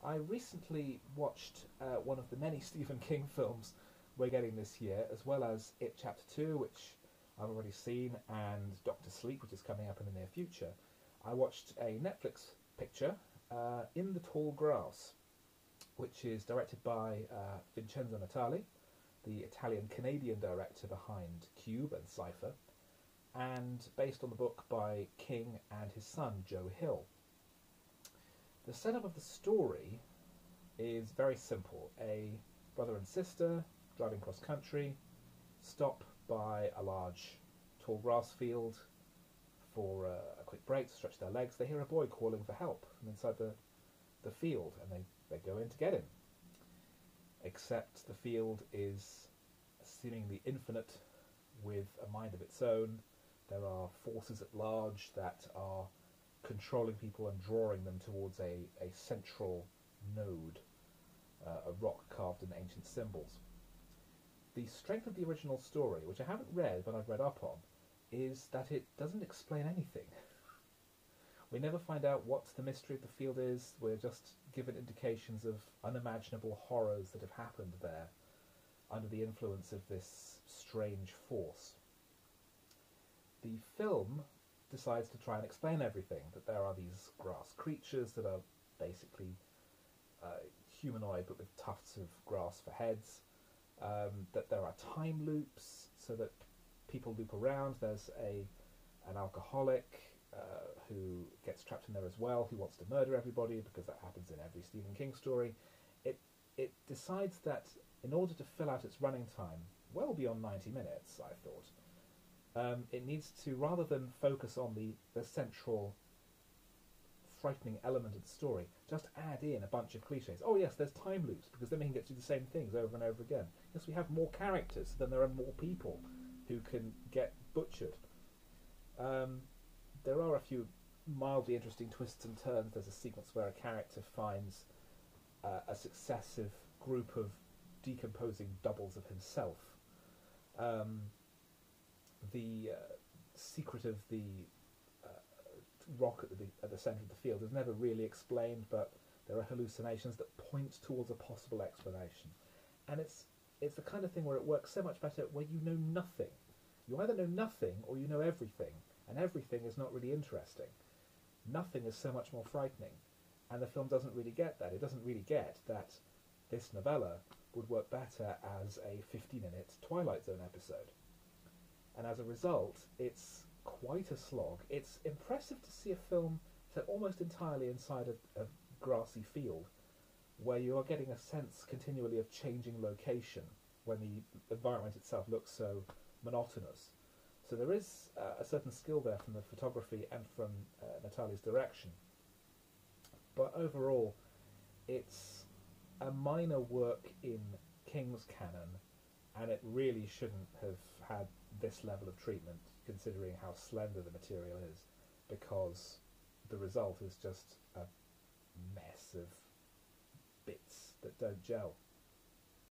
I recently watched one of the many Stephen King films we're getting this year, as well as It Chapter 2, which I've already seen, and Doctor Sleep, which is coming up in the near future. I watched a Netflix picture, In the Tall Grass, which is directed by Vincenzo Natali, the Italian-Canadian director behind Cube and Cypher, and based on the book by King and his son, Joe Hill. The setup of the story is very simple. A brother and sister driving cross country stop by a large tall grass field for a quick break to stretch their legs. They hear a boy calling for help from inside the field, and they go in to get him. Except the field is seemingly infinite with a mind of its own. There are forces at large that are controlling people and drawing them towards a central node, a rock carved in ancient symbols. The strength of the original story, which I haven't read but I've read up on, is that it doesn't explain anything. We never find out what the mystery of the field is. We're just given indications of unimaginable horrors that have happened there under the influence of this strange force. The film decides to try and explain everything, that there are these grass creatures that are basically humanoid but with tufts of grass for heads, that there are time loops so that people loop around. There's an alcoholic who gets trapped in there as well, who wants to murder everybody, because that happens in every Stephen King story. It decides that in order to fill out its running time, well beyond 90 minutes, I thought, it needs to, rather than focus on the central frightening element of the story, just add in a bunch of cliches. Oh yes, there's time loops, because then we can get to do the same things over and over again. Yes, we have more characters, then there are more people who can get butchered. There are a few mildly interesting twists and turns. There's a sequence where a character finds a successive group of decomposing doubles of himself. The secret of the rock at the centre of the field is never really explained, but there are hallucinations that point towards a possible explanation. And it's the kind of thing where it works so much better where you know nothing. You either know nothing or you know everything, and everything is not really interesting. Nothing is so much more frightening, and the film doesn't really get that. It doesn't really get that this novella would work better as a 50-minute Twilight Zone episode. And as a result, it's quite a slog. It's impressive to see a film set almost entirely inside a grassy field, where you are getting a sense continually of changing location when the environment itself looks so monotonous. So there is a certain skill there from the photography and from Natali's direction. But overall, it's a minor work in King's canon, and it really shouldn't have had this level of treatment, considering how slender the material is, because the result is just a mess of bits that don't gel.